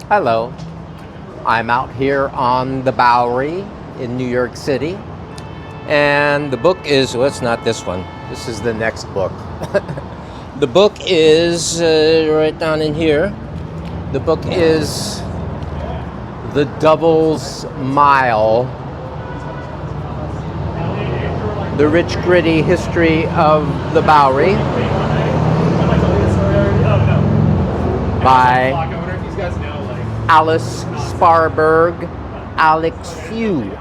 Hello, I'm out here on the Bowery in New York City, and the book is, well, it's not this one, this is the next book. The book is right down in here. The book is The Devil's Mile, The Rich Gritty History of the Bowery by Alice Sparberg Alexiou.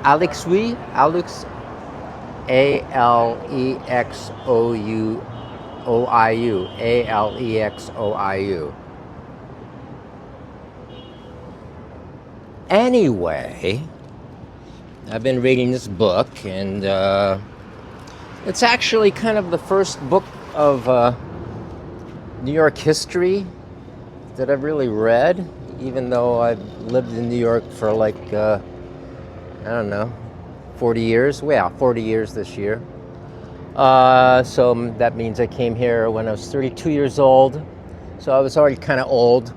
Alexoui, Alexoiu. Anyway, I've been reading this book, and it's actually kind of the first book of New York history that I've really read, even though I've lived in New York for like, I don't know, 40 years. Well, 40 years this year. So that means I came here when I was 32 years old. So I was already kind of old.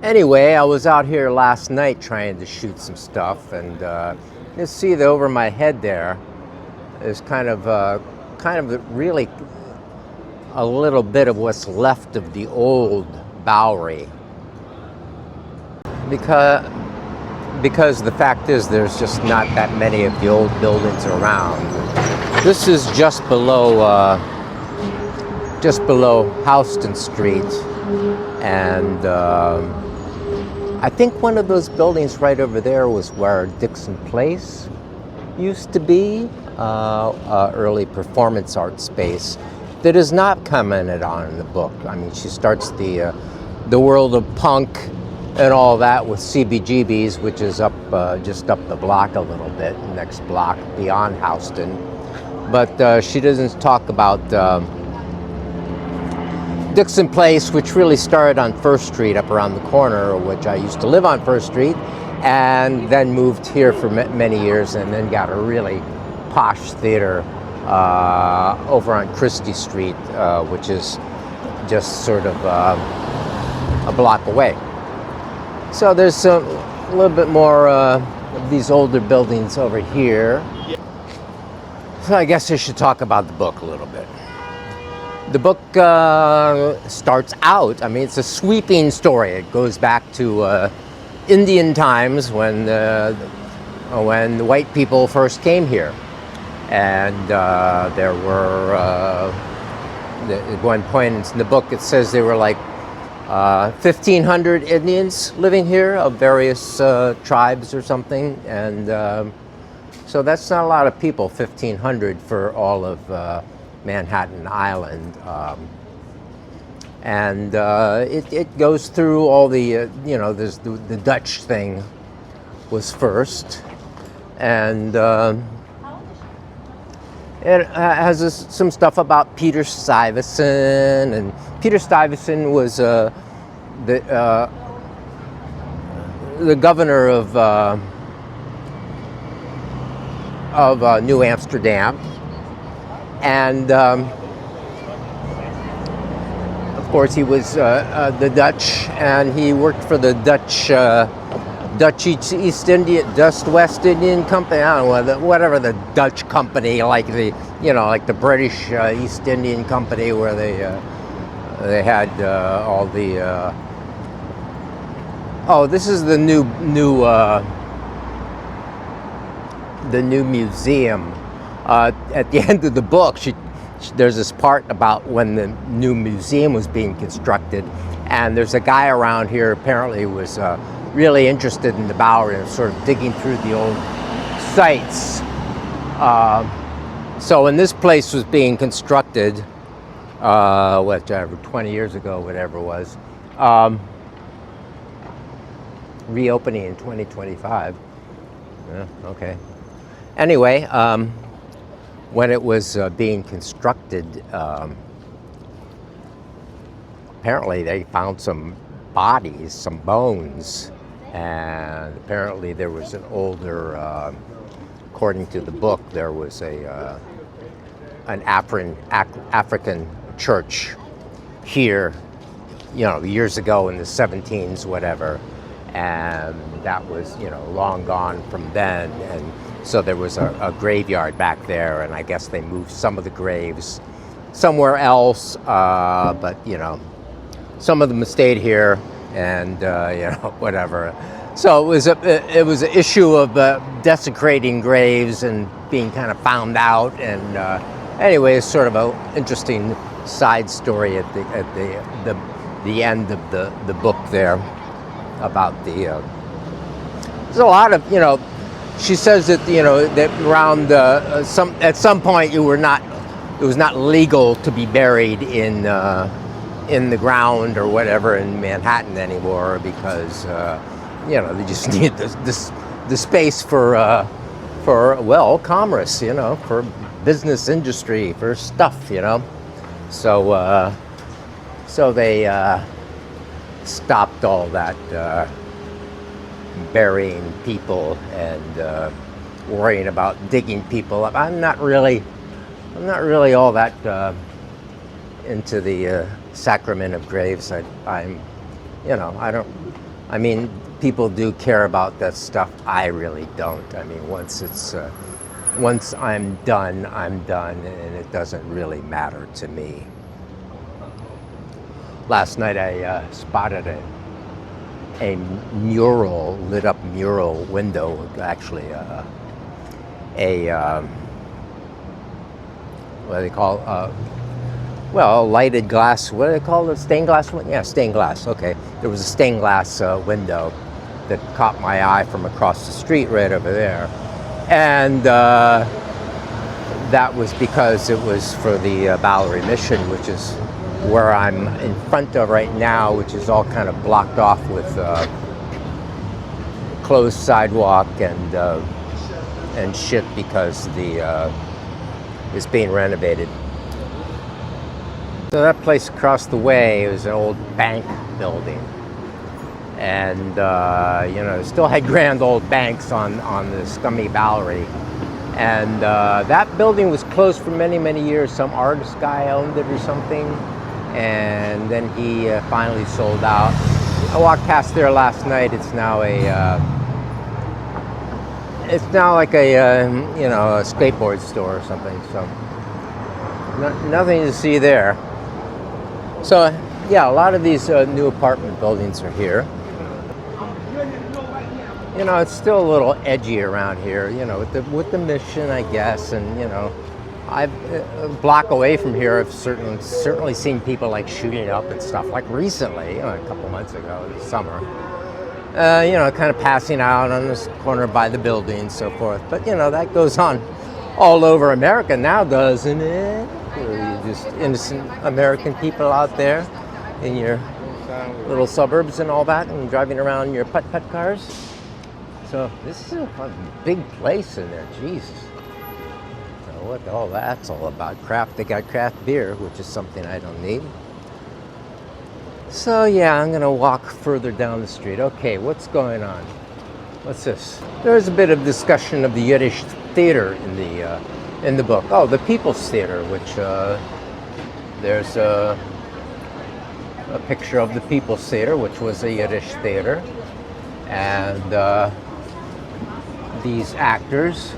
Anyway, I was out here last night trying to shoot some stuff, and you see that over my head there is kind of really a little bit of what's left of the old Bowery, because the fact is there's just not that many of the old buildings around. This is just below Houston Street, and I think one of those buildings right over there was where Dixon Place used to be, early performance art space that is not commented on in the book. I mean, she starts the world of punk and all that with CBGB's, which is up just up the block a little bit, next block beyond Houston. But she doesn't talk about Dixon Place, which really started on First Street up around the corner, which I used to live on First Street, and then moved here for many years, and then got a really posh theater over on Christie Street, which is just sort of a block away. So there's a little bit more of these older buildings over here. So I guess I should talk about the book a little bit. The book starts out, I mean, it's a sweeping story. It goes back to Indian times when the white people first came here. And there were, at one point in the book, it says there were like 1,500 Indians living here of various tribes or something. And so that's not a lot of people, 1,500 for all of Manhattan Island. And it goes through all the, there's the Dutch thing was first. And it has some stuff about Peter Stuyvesant, and Peter Stuyvesant was the governor of New Amsterdam, and of course he was the Dutch, and he worked for the Dutch West Indian Company. I don't know, whatever the Dutch company, like the British East Indian Company, where they had all the. This is the new museum. At the end of the book, there's this part about when the new museum was being constructed, and there's a guy around here apparently was really interested in the Bowery and sort of digging through the old sites. So when this place was being constructed, 20 years ago, whatever it was, reopening in 2025. Yeah, okay. Anyway, when it was being constructed, apparently they found some bodies, some bones, and apparently there was an older, according to the book, there was an African church here years ago in the 17s, whatever. And that was, long gone from then. And so there was a graveyard back there, and I guess they moved some of the graves somewhere else. But, some of them stayed here, and, whatever. So it was an issue of desecrating graves and being kind of found out. And anyway, it's sort of an interesting side story at the end of the book there about there's a lot of, she says that, that around at some point it was not legal to be buried in the ground or whatever in Manhattan anymore, because they just need the space for commerce, for business industry, for stuff, so they stopped all that burying people and worrying about digging people up. I'm not really all that into the sacrament of graves. People do care about that stuff. I really don't. I mean, once I'm done, and it doesn't really matter to me. Last night I spotted a lit up mural window, actually what do they call lighted glass. What do they call it? Stained glass? Yeah, stained glass. Okay, there was a stained glass window that caught my eye from across the street right over there, and that was because it was for the Bowery Mission, which is where I'm in front of right now, which is all kind of blocked off with closed sidewalk and shit, because it's being renovated. So that place across the way was an old bank building, and still had grand old banks on the scummy Bowery. And that building was closed for many, many years. Some artist guy owned it or something, and then he finally sold out. I walked past there last night. It's now like a skateboard store or something. So nothing to see there. So yeah, a lot of these new apartment buildings are here. It's still a little edgy around here, with the Mission, I guess, and I've a block away from here. I've certainly seen people like shooting up and stuff, like recently, a couple months ago in the summer. Kind of passing out on this corner by the building and so forth. But that goes on all over America now, doesn't it? Just innocent American people out there in your little suburbs and all that, and driving around in your putt-putt cars. So this is a big place in there, Jesus. So what all that's all about? They got craft beer, which is something I don't need. So yeah, I'm gonna walk further down the street. Okay, what's going on? What's this? There's a bit of discussion of the Yiddish theater in the book. Oh, the People's Theater, which there's a picture of the People's Theater, which was a Yiddish theater, and these actors,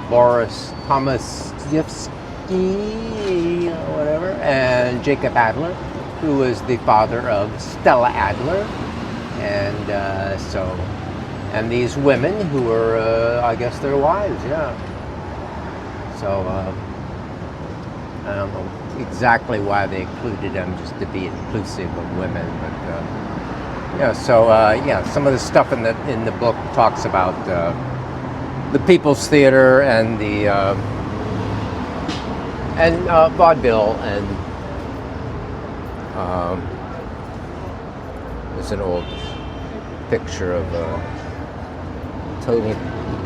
Boris Tomaszewski, or whatever, and Jacob Adler, who was the father of Stella Adler, and these women who were, I guess, their wives, yeah. So I don't know exactly why they included them, just to be inclusive of women, but some of the stuff in the book talks about the People's Theater and the vaudeville, and there's an old picture of Tony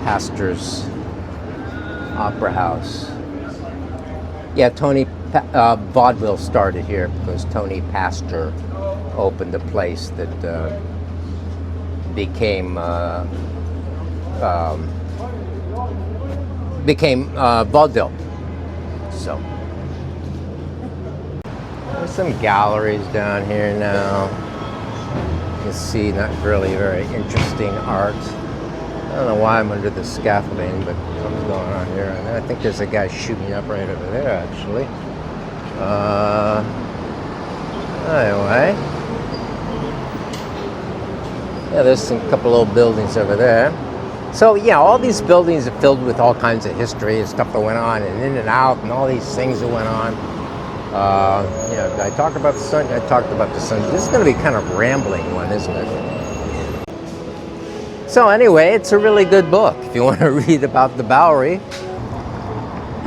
Pastor's Opera House. Yeah, vaudeville started here because Tony Pastor opened a place that became vaudeville. So There's some galleries down here now. You can see not really very interesting art. I don't know why I'm under the scaffolding, but something's going on here. And I think there's a guy shooting up right over there, actually. Anyway. Yeah, there's a couple old buildings over there. So, yeah, all these buildings are filled with all kinds of history and stuff that went on, and in and out, and all these things that went on. Yeah, I talked about the sun. I talked about the sun. This is going to be kind of a rambling one, isn't it? So anyway, it's a really good book if you want to read about the Bowery.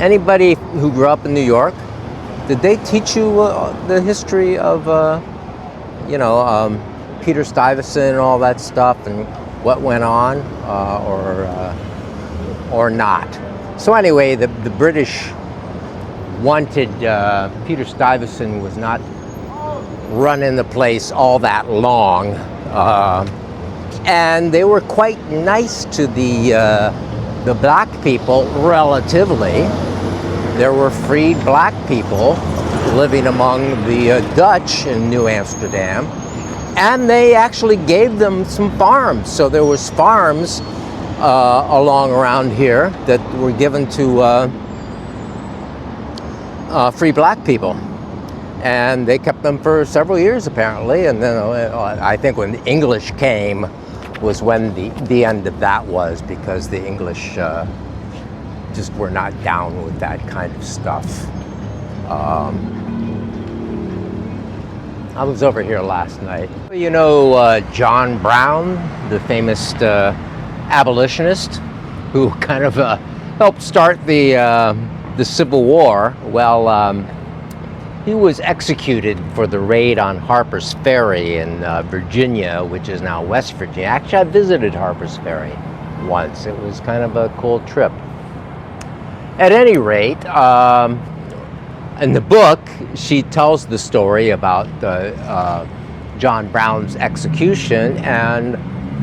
Anybody who grew up in New York, did they teach you the history of, Peter Stuyvesant and all that stuff and what went on, or not? So anyway, the British wanted Peter Stuyvesant was not running the place all that long, and they were quite nice to the black people relatively. There were freed black people living among the Dutch in New Amsterdam, and they actually gave them some farms. So there was farms along around here that were given to free black people, and they kept them for several years apparently. And then I think when the English came was when the end of that was, because the English just were not down with that kind of stuff. I was over here last night. You know John Brown, the famous abolitionist who kind of helped start the Civil War. Well, he was executed for the raid on Harper's Ferry in Virginia, which is now West Virginia. Actually, I visited Harper's Ferry once. It was kind of a cool trip. At any rate, in the book, she tells the story about John Brown's execution and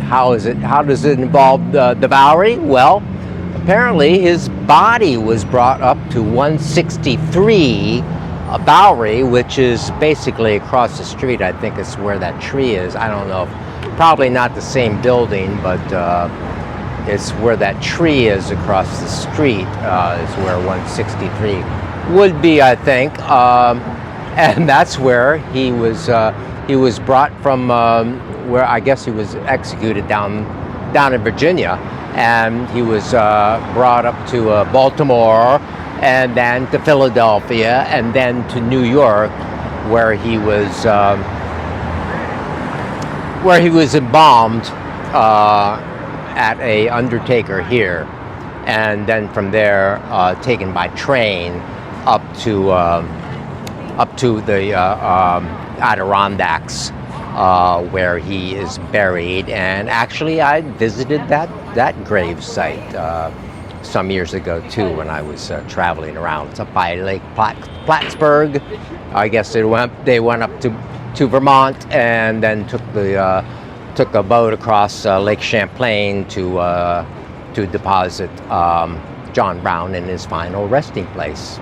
how does it involve the Bowery? Well, apparently his body was brought up to 163 Bowery, which is basically across the street. I think it's where that tree is. I don't know. Probably not the same building, but it's where that tree is across the street is where 163 would be, I think. And that's where he was brought from, where I guess he was executed down in Virginia. And he was brought up to Baltimore, and then to Philadelphia, and then to New York, where he was embalmed at a undertaker here, and then from there taken by train up to the Adirondacks, where he is buried. And actually, I visited that grave site some years ago too, when I was traveling around. It's up by Lake Plattsburgh. I guess they went up to Vermont, and then took a boat across Lake Champlain to deposit John Brown in his final resting place.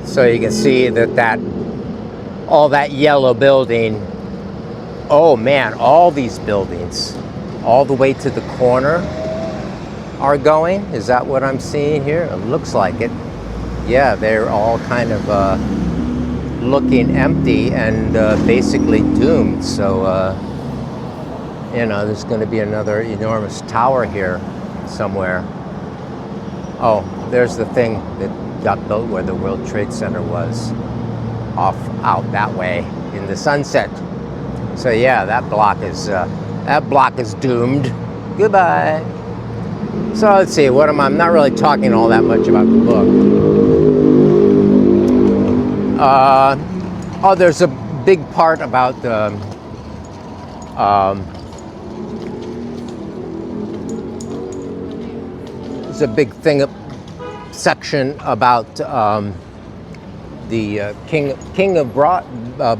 So you can see that all that yellow building. Oh man, all these buildings, all the way to the corner, are going. Is that what I'm seeing here? It looks like it. Yeah, they're all kind of looking empty and basically doomed. So there's going to be another enormous tower here somewhere. Oh, there's the thing that got built where the World Trade Center was, out that way in the sunset. So yeah, that block is doomed. Goodbye. So let's see, I'm not really talking all that much about the book. There's a big part about there's a big section about the King of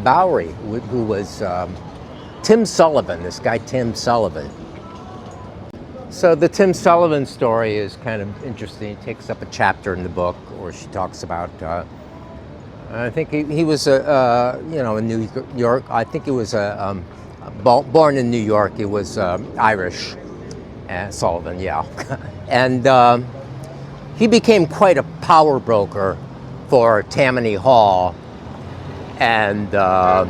Bowery, who was Tim Sullivan, this guy Tim Sullivan. So the Tim Sullivan story is kind of interesting. It takes up a chapter in the book where she talks about I think he was in New York. I think he was born in New York. He was Irish, Sullivan, yeah. And he became quite a power broker for Tammany Hall and the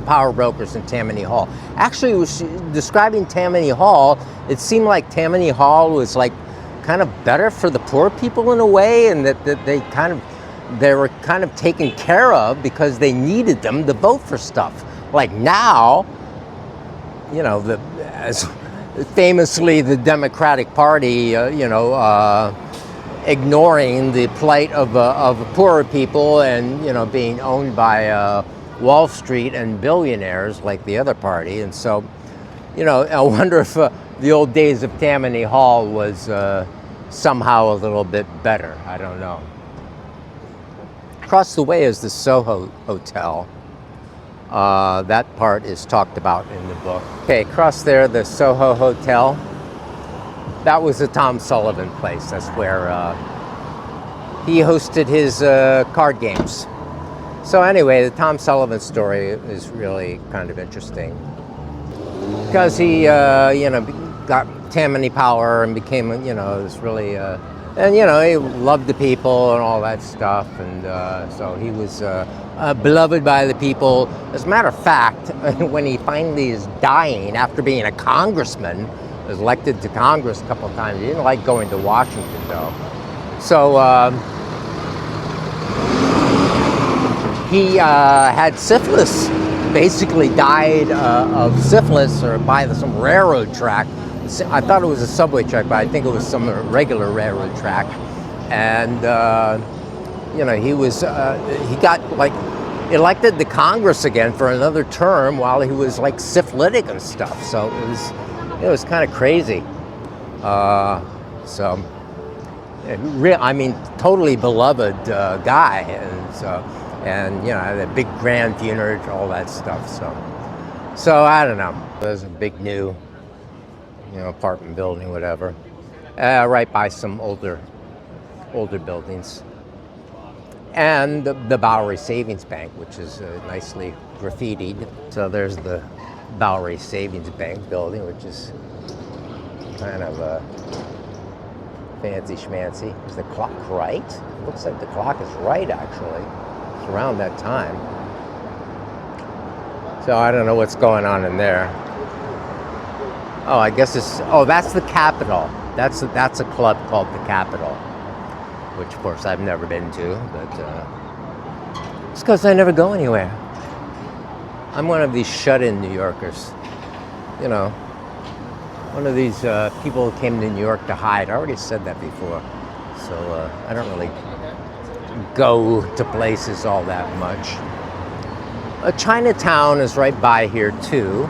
power brokers in Tammany Hall. Actually, was describing Tammany Hall, it seemed like Tammany Hall was like kind of better for the poor people in a way, and that they were kind of taken care of because they needed them to vote for stuff. Like now, as famously the Democratic Party, ignoring the plight of poorer people and being owned by Wall Street and billionaires like the other party. And so, I wonder if the old days of Tammany Hall was somehow a little bit better. I don't know. Across the way is the Soho Hotel. That part is talked about in the book. Okay, across there, the Soho Hotel. That was the Tom Sullivan place. That's where he hosted his card games. So anyway, the Tom Sullivan story is really kind of interesting because he, got Tammany Power and became, this really, and he loved the people and all that stuff, and so he was beloved by the people. As a matter of fact, when he finally is dying after being a congressman, was elected to Congress a couple of times, he didn't like going to Washington though. So he had syphilis, basically died of syphilis or by some railroad track. I thought it was a subway track, but I think it was some regular railroad track. And, he got like elected to Congress again for another term while he was like syphilitic and stuff. So it was kind of crazy. Totally beloved guy. And had a big grand funeral, all that stuff. So I don't know. There's a big new, apartment building, whatever, right by some older buildings, and the Bowery Savings Bank, which is nicely graffitied. So there's the Bowery Savings Bank building, which is kind of a fancy schmancy. Is the clock right? It looks like the clock is right, actually. Around that time. So I don't know what's going on in there. Oh, I guess that's the Capitol. That's a club called the Capitol, which of course I've never been to, but it's because I never go anywhere. I'm one of these shut-in New Yorkers. One of these people who came to New York to hide. I already said that before. So I don't really go to places all that much. Chinatown is right by here too.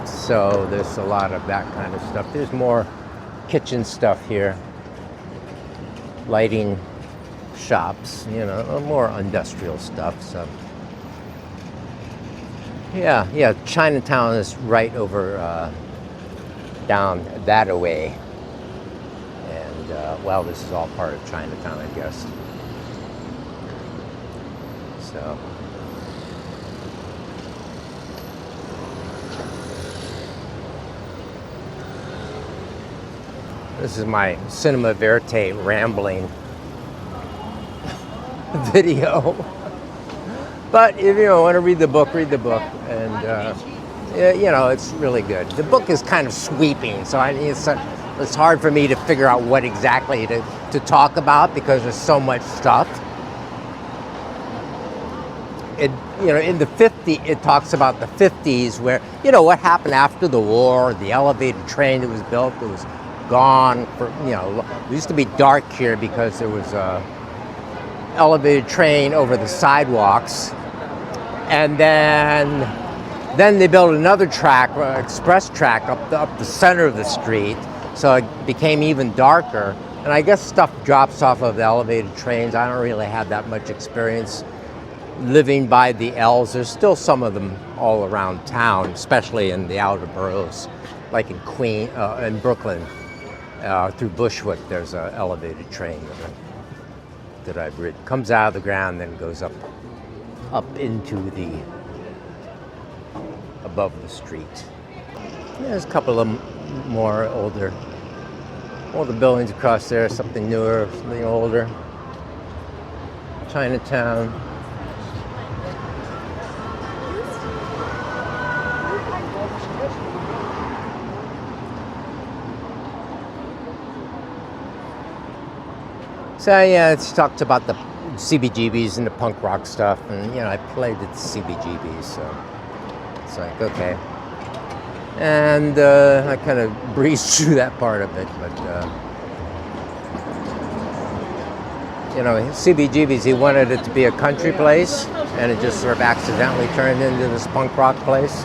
So there's a lot of that kind of stuff. There's more kitchen stuff here. Lighting shops, more industrial stuff. So yeah, Chinatown is right over down that way. Well, this is all part of Chinatown, I guess. So, this is my Cinema Verite rambling video. But if you want to read the book, and it's really good. The book is kind of sweeping, so it's hard for me to figure out what exactly to talk about because there's so much stuff. In the 50s, it talks about the 50s where, what happened after the war, the elevated train that was built, that was gone for, it used to be dark here because there was a elevated train over the sidewalks. And then they built another track, express track up the center of the street. So it became even darker. And I guess stuff drops off of the elevated trains. I don't really have that much experience living by the L's. There's still some of them all around town, especially in the outer boroughs, like in in Brooklyn, through Bushwick. There's an elevated train that I've ridden. Comes out of the ground, then goes up into the above the street. There's a couple of more older buildings across there. Something newer, something older. Chinatown. So yeah, it's talked about the CBGBs and the punk rock stuff, and I played at the CBGBs, so it's like, okay. And I kind of breezed through that part of it, but CBGBs, he wanted it to be a country place, and it just sort of accidentally turned into this punk rock place.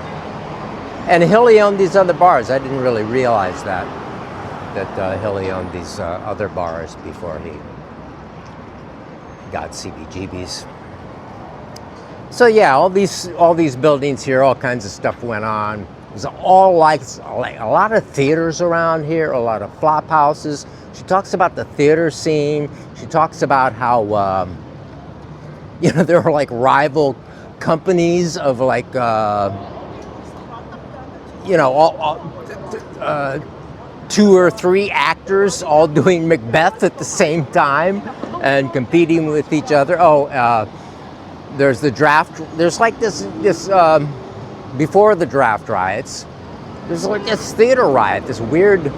And Hilly owned these other bars. I didn't really realize that Hilly owned these other bars before he got CBGBs. So yeah, all these buildings here, all kinds of stuff went on. It was all like a lot of theaters around here, a lot of flop houses. She talks about the theater scene. She talks about how there were like rival companies of like two or three actors all doing Macbeth at the same time and competing with each other. There's the draft. There's like this before the draft riots. There's like this theater riot, this weird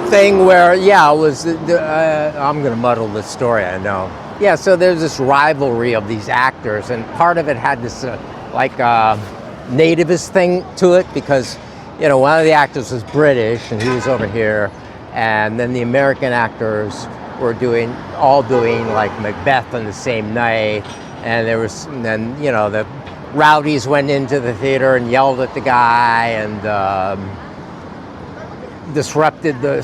thing where it was. I'm gonna muddle this story, I know. Yeah, so there's this rivalry of these actors, and part of it had this nativist thing to it because one of the actors was British and he was over here, and then the American actors were all doing like Macbeth on the same night, and then the rowdies went into the theater and yelled at the guy and disrupted the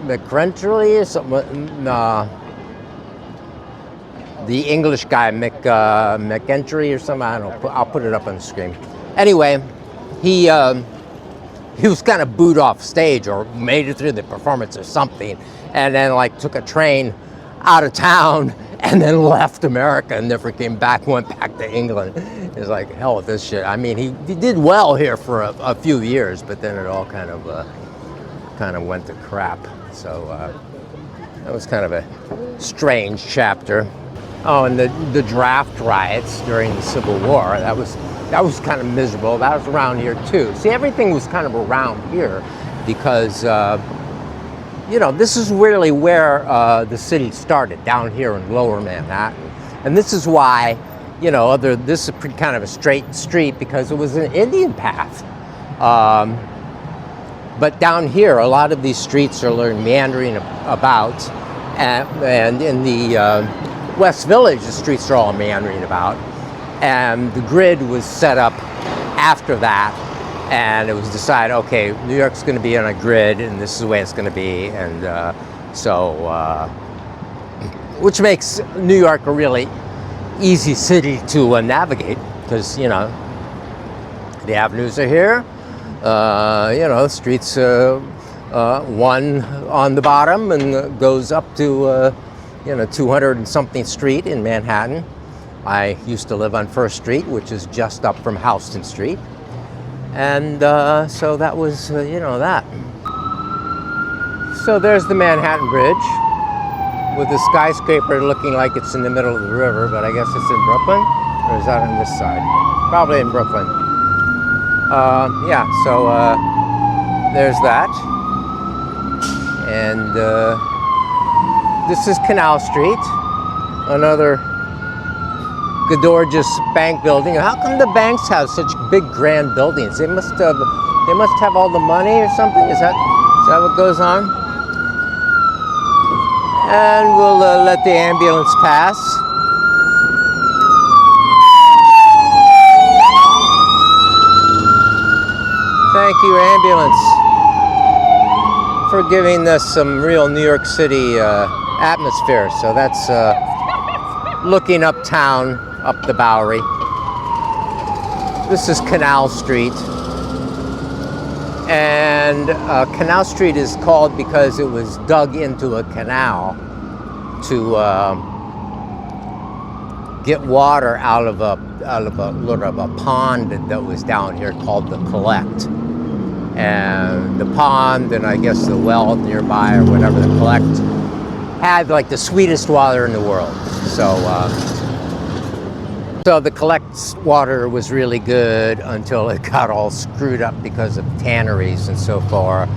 McCrentry or something. The English guy McEntry or something. I don't know. I'll put it up on the screen. Anyway, he was kind of booed off stage or made it through the performance or something, and then like took a train out of town and then left America and never came back, went back to England. It's like, hell with this shit. I mean, he did well here for a few years, but then it all kind of went to crap. So that was kind of a strange chapter. Oh, and the draft riots during the Civil War, that was kind of miserable. That was around here too. See, everything was kind of around here because, this is really where the city started, down here in lower Manhattan. And this is why, this is kind of a straight street because it was an Indian path. But down here, a lot of these streets are meandering about. And in the West Village, the streets are all meandering about. And the grid was set up after that, and it was decided, okay, New York's going to be on a grid, and this is the way it's going to be, and which makes New York a really easy city to navigate, because the avenues are here, streets one on the bottom and goes up to 200 and something street in Manhattan. I used to live on First Street, which is just up from Houston Street. And so that was, that. So there's the Manhattan Bridge with the skyscraper looking like it's in the middle of the river, but I guess it's in Brooklyn? Or is that on this side? Probably in Brooklyn. So there's that. And this is Canal Street, another gorgeous bank building. How come the banks have such big grand buildings? They must have all the money or something. Is that what goes on? And we'll let the ambulance pass. Thank you, ambulance, for giving us some real New York City atmosphere. So that's looking uptown, up the Bowery. This is Canal Street. And Canal Street is called because it was dug into a canal to get water out of a pond that was down here called the Collect. And the pond, and I guess the well nearby or whatever, the Collect, had like the sweetest water in the world. So the Collect's water was really good until it got all screwed up because of tanneries and so forth.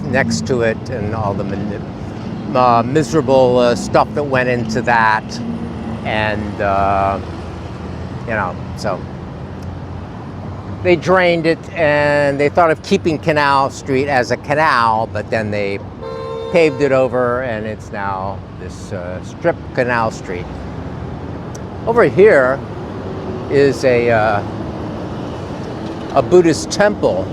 Next to it, and all the miserable stuff that went into that, and so they drained it, and they thought of keeping Canal Street as a canal, but then they paved it over, and it's now this strip Canal Street. Over here is a Buddhist temple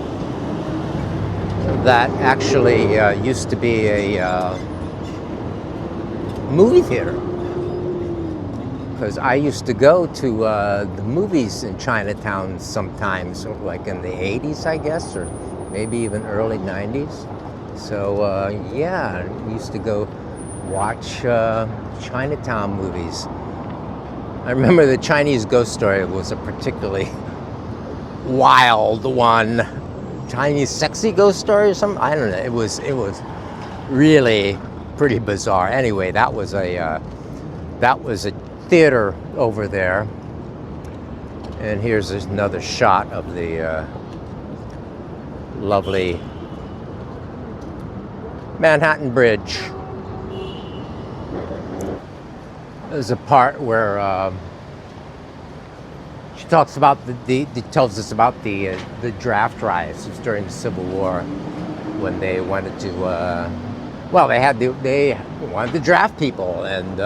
that actually used to be a movie theater. Because I used to go to the movies in Chinatown sometimes, like in the 80s, I guess, or maybe even early 90s. So yeah, we used to go watch Chinatown movies. I remember the Chinese ghost story was a particularly wild one. Chinese sexy ghost story or something? I don't know. It was really pretty bizarre. Anyway, that was a theater over there. And here's another shot of the lovely Manhattan Bridge. There's a part where she talks about tells us about the draft riots during the Civil War, when they wanted to they wanted to draft people, and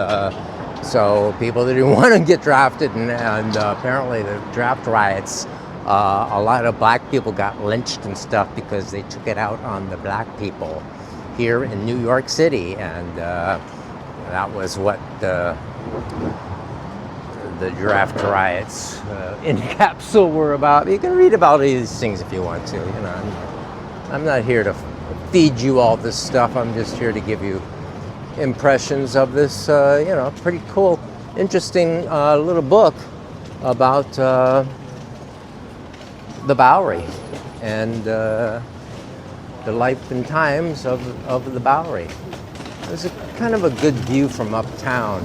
so people that didn't want to get drafted, and apparently the draft riots, a lot of black people got lynched and stuff because they took it out on the black people here in New York City, and that was what the draft riots in capsule were about. You can read about these things if you want to. I'm not here to feed you all this stuff. I'm just here to give you impressions of this, pretty cool, interesting little book about the Bowery and the life and times of the Bowery. There's a kind of a good view from uptown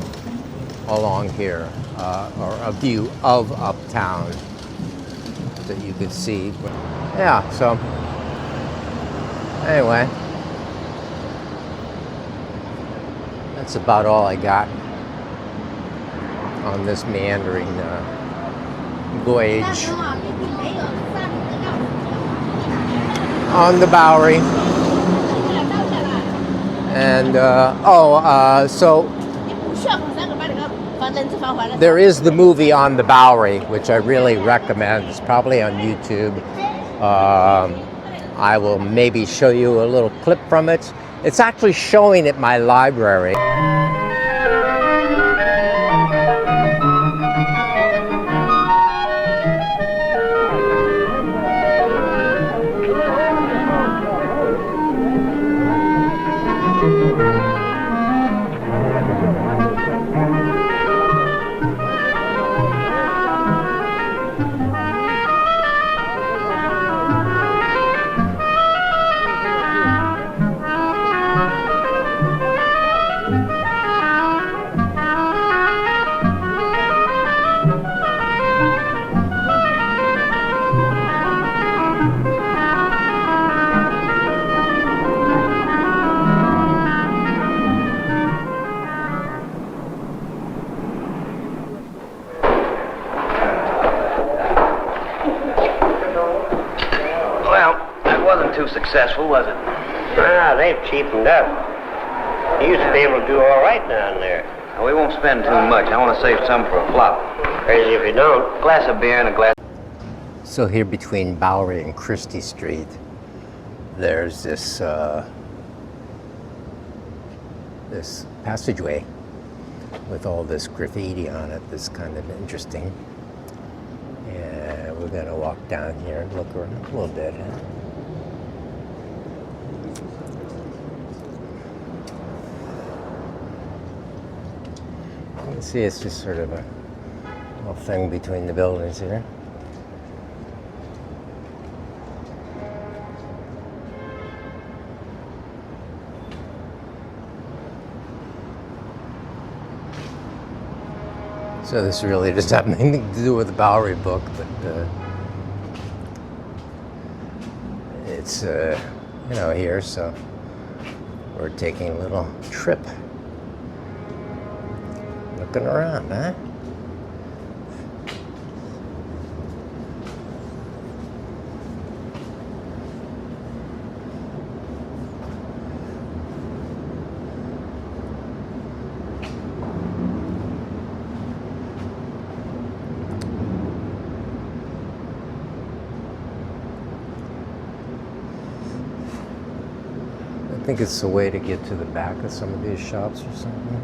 along here, or a view of uptown that you could see. Yeah, so anyway, that's about all I got on this meandering voyage on the Bowery. And so there is the movie On the Bowery, which I really recommend. It's probably on YouTube. I will maybe show you a little clip from it. It's actually showing at my library. Too successful, was it? Ah, they've cheapened up. You used to be able to do all right down there. Well, we won't spend too much. I want to save some for a flop. Crazy if you don't. A glass of beer and a glass. So here between Bowery and Christie Street, there's this this passageway with all this graffiti on it that's kind of interesting. And we're going to walk down here and look around a little bit. You can see it's just sort of a little thing between the buildings here. So this really doesn't have anything to do with the Bowery book, but it's you know, here, so we're taking a little trip, looking around, huh? I think it's a way to get to the back of some of these shops or something.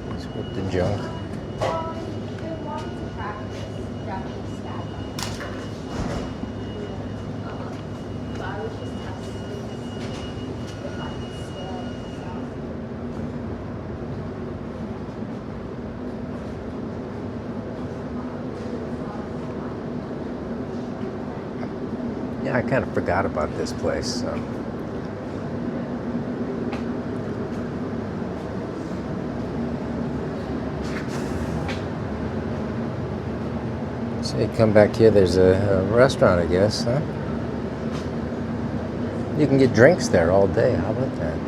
Let's put the junk. Yeah, I kind of forgot about this place. So you come back here, there's a restaurant, I guess, huh? You can get drinks there all day. How about that?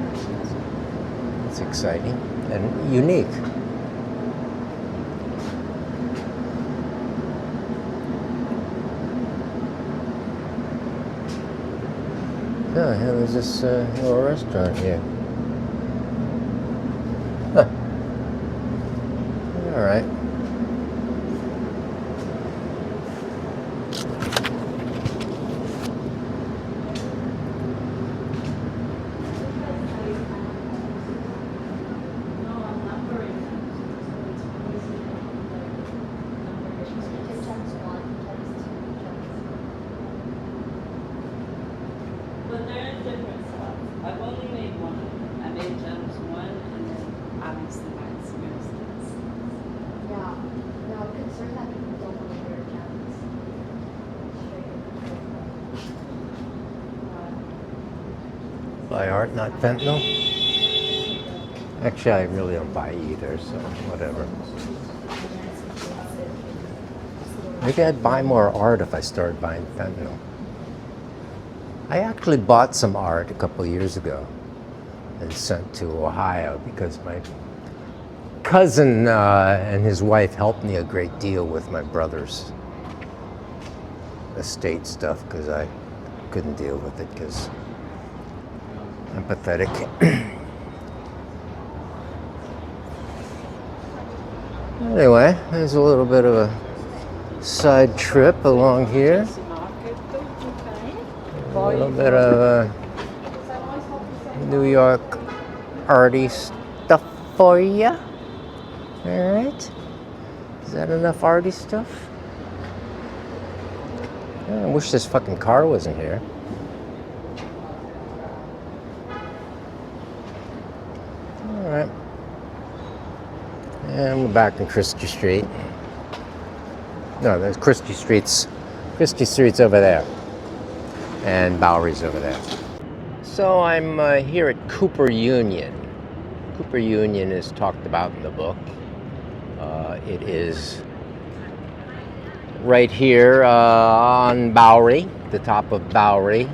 That's exciting and unique. Oh, yeah, there's this little restaurant here. Huh. All right. But there are different sauce. I've only made one. I made gems one, and then obviously mine's yours. Yeah. No, I'm concerned that people don't want to wear gems. Buy art, not fentanyl? Actually, I really don't buy either, so whatever. Maybe I'd buy more art if I started buying fentanyl. I actually bought some art a couple of years ago and sent to Ohio because my cousin and his wife helped me a great deal with my brother's estate stuff because I couldn't deal with it because I'm pathetic. Anyway, there's a little bit of a side trip along here. A little bit of New York arty stuff for you. All right. Is that enough arty stuff? Yeah, I wish this fucking car wasn't here. All right. And we're back on Christie Street. No, there's Christie Street's over there. And Bowery's over there. So I'm here at Cooper Union. Cooper Union is talked about in the book. It is right here on Bowery, the top of Bowery,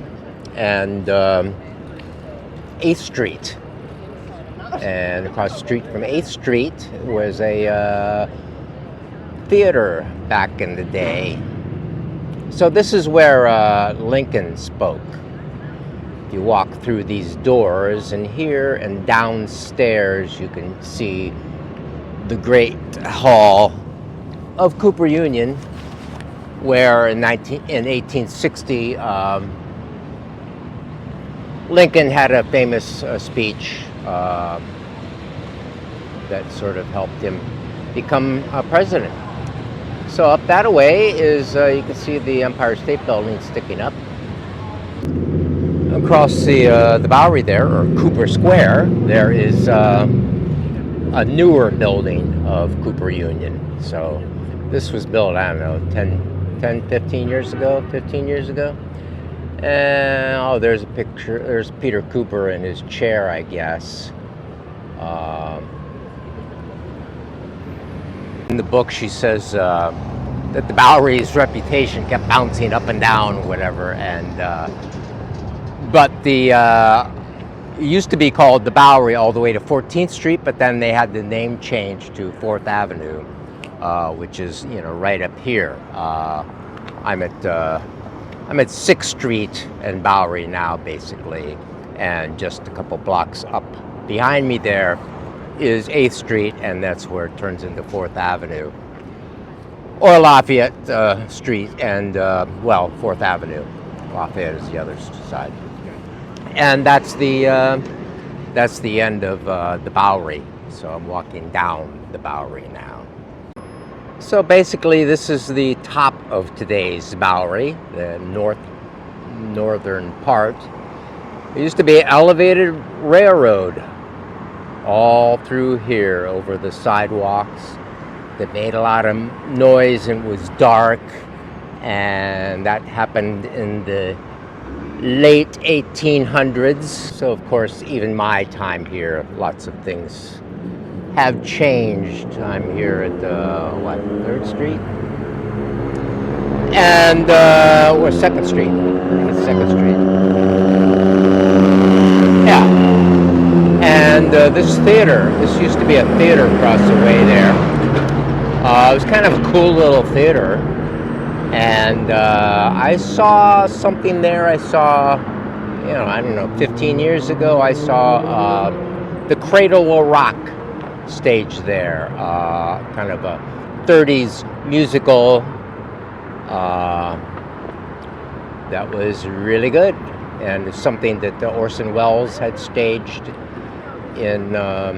and 8th Street. And across the street from 8th Street was a theater back in the day. So this is where Lincoln spoke. You walk through these doors, and here and downstairs you can see the great hall of Cooper Union, where in 1860 Lincoln had a famous speech that sort of helped him become president. So up that way is, you can see the Empire State Building sticking up. Across the Bowery there, or Cooper Square, there is a newer building of Cooper Union. So this was built, I don't know, 15 years ago. And, oh, there's a picture, there's Peter Cooper in his chair, I guess. In the book, she says that the Bowery's reputation kept bouncing up and down, or whatever, and but it used to be called the Bowery all the way to 14th Street, but then they had the name changed to 4th Avenue, which is, you know, right up here. I'm at 6th Street and Bowery now, basically, and just a couple blocks up behind me there is 8th Street, and that's where it turns into 4th Avenue. Or Lafayette Street and, well, 4th Avenue. Lafayette is the other side. And that's the end of the Bowery. So I'm walking down the Bowery now. So basically, this is the top of today's Bowery, the northern part. There used to be an elevated railroad all through here over the sidewalks that made a lot of noise and was dark, and that happened in the late 1800s. So of course, even my time here, lots of things have changed. I'm here at 3rd Street and or 2nd Street. I think it's 2nd Street. Yeah. And this theater, this used to be a theater across the way there. It was kind of a cool little theater. And I saw something there. I saw, you know, I don't know, 15 years ago, I saw the Cradle Will Rock stage there. Kind of a 30s musical that was really good. And it's something that Orson Welles had staged in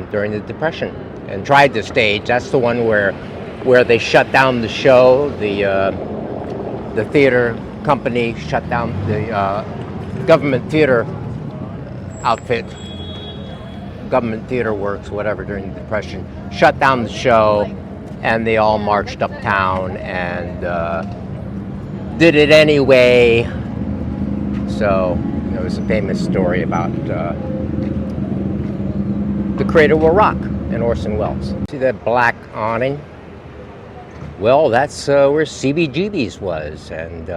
during the Depression and tried to stage. That's the one where they shut down the show. The theater company shut down, the government theater outfit, Government Theater Works, whatever, during the Depression, shut down the show, and they all marched uptown and did it anyway. So there was a famous story about the Cradle Will Rock and Orson Welles. See that black awning? Well, that's where CBGB's was, and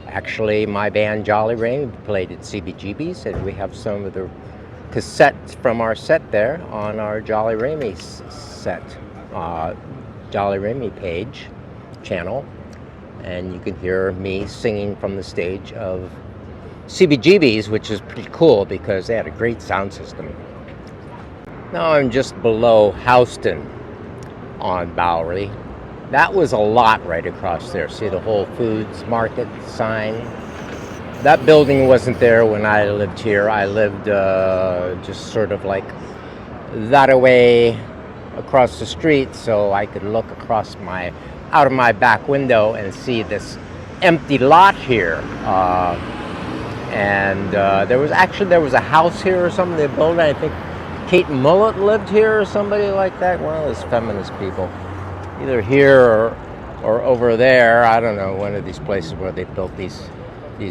actually my band Jolly Ramey played at CBGB's, and we have some of the cassettes from our set there on our Jolly Ramey set, Jolly Ramey page, channel, and you can hear me singing from the stage of CBGB's, which is pretty cool because they had a great sound system. Now I'm just below Houston on Bowery. That was a lot right across there. See the Whole Foods Market sign? That building wasn't there when I lived here. I lived just sort of like that away across the street, so I could look out of my back window and see this empty lot here. And there was a house here or something they built. I think Kate Mullet lived here or somebody like that, one of those feminist people. Either here or over there, I don't know, one of these places where they built these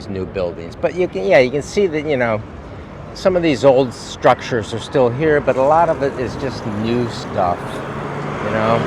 new buildings. But you can see that, you know, some of these old structures are still here, but a lot of it is just new stuff, you know.